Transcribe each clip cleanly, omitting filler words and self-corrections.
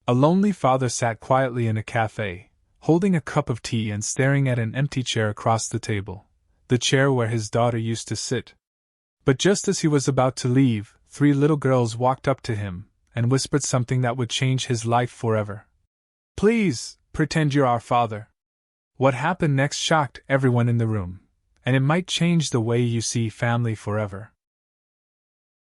A lonely father sat quietly in a cafe, holding a cup of tea and staring at an empty chair across the table, the chair where his daughter used to sit. But just as he was about to leave, 3 little girls walked up to him and whispered something that would change his life forever. "Please, pretend you're our father." What happened next shocked everyone in the room, and it might change the way you see family forever.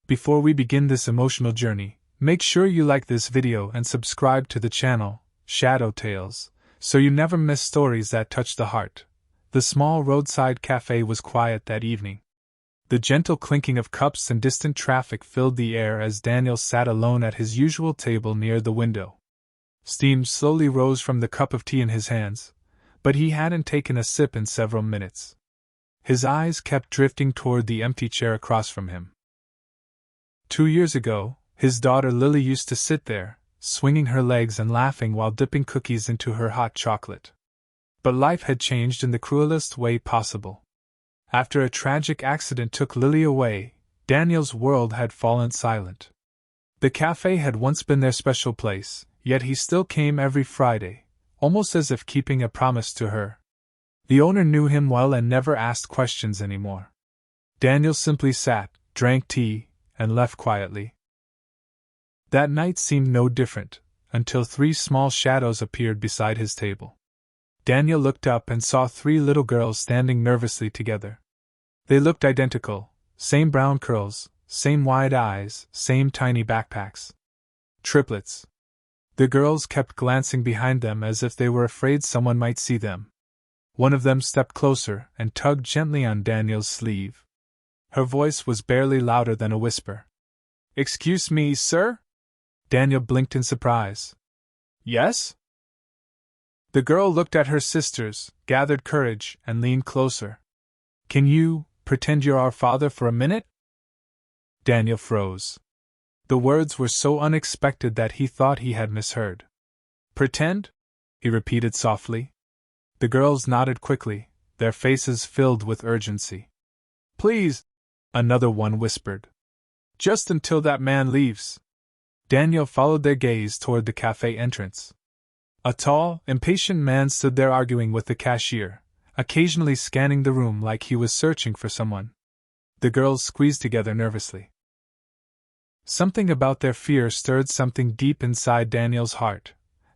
Before we begin this emotional journey, make sure you like this video and subscribe to the channel, Shadow Tales, so you never miss stories that touch the heart. The small roadside cafe was quiet that evening. The gentle clinking of cups and distant traffic filled the air as Daniel sat alone at his usual table near the window. Steam slowly rose from the cup of tea in his hands, but he hadn't taken a sip in several minutes. His eyes kept drifting toward the empty chair across from him. 2 years ago, his daughter Lily used to sit there, swinging her legs and laughing while dipping cookies into her hot chocolate. But life had changed in the cruelest way possible. After a tragic accident took Lily away, Daniel's world had fallen silent. The cafe had once been their special place, yet he still came every Friday, almost as if keeping a promise to her. The owner knew him well and never asked questions anymore. Daniel simply sat, drank tea, and left quietly. That night seemed no different, until 3 small shadows appeared beside his table. Daniel looked up and saw 3 little girls standing nervously together. They looked identical, same brown curls, same wide eyes, same tiny backpacks. Triplets. The girls kept glancing behind them as if they were afraid someone might see them. One of them stepped closer and tugged gently on Daniel's sleeve. Her voice was barely louder than a whisper. "Excuse me, sir?" Daniel blinked in surprise. "Yes?" The girl looked at her sisters, gathered courage, and leaned closer. "Can you pretend you're our father for a minute?" Daniel froze. The words were so unexpected that he thought he had misheard. "Pretend?" he repeated softly. The girls nodded quickly, their faces filled with urgency. "Please," another one whispered. "Just until that man leaves." Daniel followed their gaze toward the cafe entrance. A tall, impatient man stood there arguing with the cashier, occasionally scanning the room like he was searching for someone. The girls squeezed together nervously. Something about their fear stirred something deep inside Daniel's heart,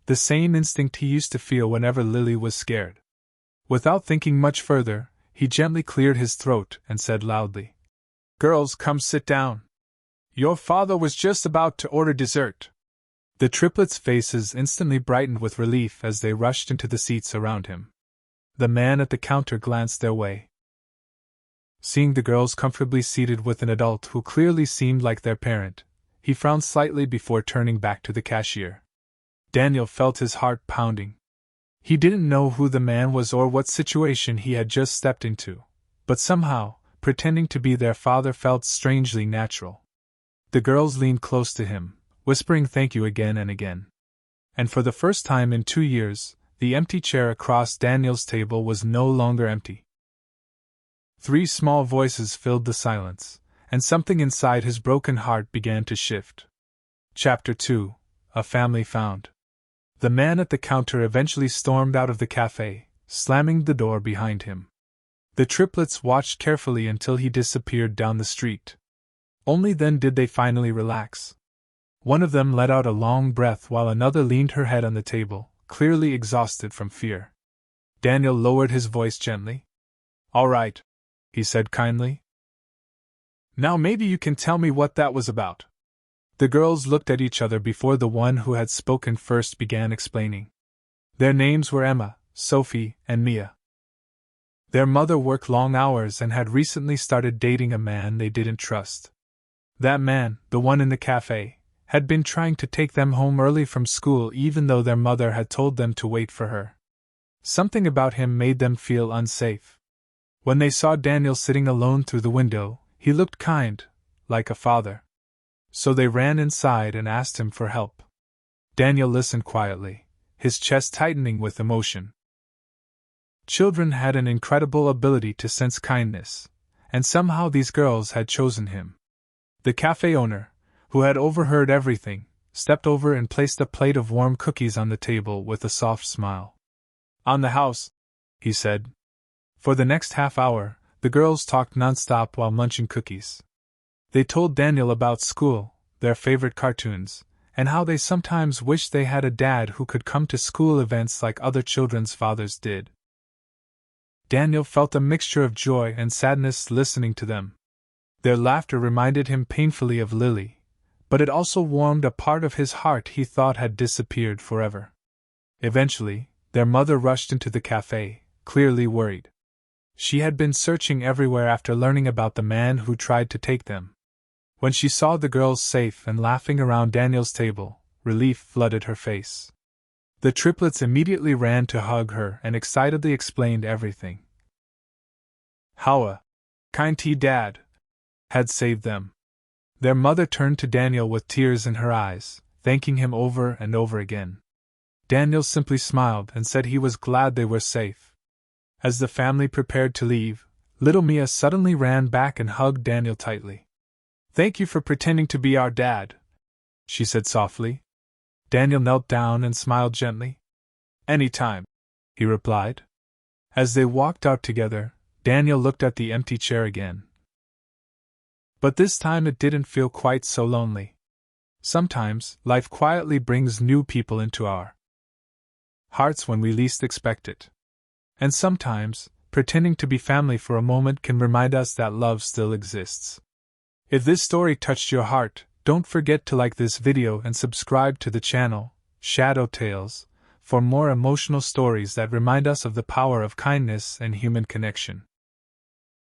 the same instinct he used to feel whenever Lily was scared. Without thinking much further, he gently cleared his throat and said loudly, "Girls, come sit down. Your father was just about to order dessert." The triplets' faces instantly brightened with relief as they rushed into the seats around him. The man at the counter glanced their way. Seeing the girls comfortably seated with an adult who clearly seemed like their parent, he frowned slightly before turning back to the cashier. Daniel felt his heart pounding. He didn't know who the man was or what situation he had just stepped into, but somehow, pretending to be their father felt strangely natural. The girls leaned close to him, whispering thank you again and again. And for the first time in 2 years, the empty chair across Daniel's table was no longer empty. 3 small voices filled the silence, and something inside his broken heart began to shift. Chapter 2: A Family Found. The man at the counter eventually stormed out of the cafe, slamming the door behind him. The triplets watched carefully until he disappeared down the street. Only then did they finally relax. One of them let out a long breath while another leaned her head on the table, clearly exhausted from fear. Daniel lowered his voice gently. "All right," he said kindly. "Now maybe you can tell me what that was about." The girls looked at each other before the one who had spoken first began explaining. Their names were Emma, Sophie, and Mia. Their mother worked long hours and had recently started dating a man they didn't trust. That man, the one in the cafe, had been trying to take them home early from school even though their mother had told them to wait for her. Something about him made them feel unsafe. When they saw Daniel sitting alone through the window, he looked kind, like a father. So they ran inside and asked him for help. Daniel listened quietly, his chest tightening with emotion. Children had an incredible ability to sense kindness, and somehow these girls had chosen him. The cafe owner, who had overheard everything, stepped over and placed a plate of warm cookies on the table with a soft smile. "On the house," he said. For the next half hour, the girls talked nonstop while munching cookies. They told Daniel about school, their favorite cartoons, and how they sometimes wished they had a dad who could come to school events like other children's fathers did. Daniel felt a mixture of joy and sadness listening to them. Their laughter reminded him painfully of Lily, but it also warmed a part of his heart he thought had disappeared forever. Eventually, their mother rushed into the cafe, clearly worried. She had been searching everywhere after learning about the man who tried to take them. When she saw the girls safe and laughing around Daniel's table, relief flooded her face. The triplets immediately ran to hug her and excitedly explained everything. How a kind dad had saved them. Their mother turned to Daniel with tears in her eyes, thanking him over and over again. Daniel simply smiled and said he was glad they were safe. As the family prepared to leave, little Mia suddenly ran back and hugged Daniel tightly. "Thank you for pretending to be our dad," she said softly. Daniel knelt down and smiled gently. "Anytime," he replied. As they walked out together, Daniel looked at the empty chair again. But this time it didn't feel quite so lonely. Sometimes, life quietly brings new people into our hearts when we least expect it. And sometimes, pretending to be family for a moment can remind us that love still exists. If this story touched your heart, don't forget to like this video and subscribe to the channel, Shadow Tales, for more emotional stories that remind us of the power of kindness and human connection.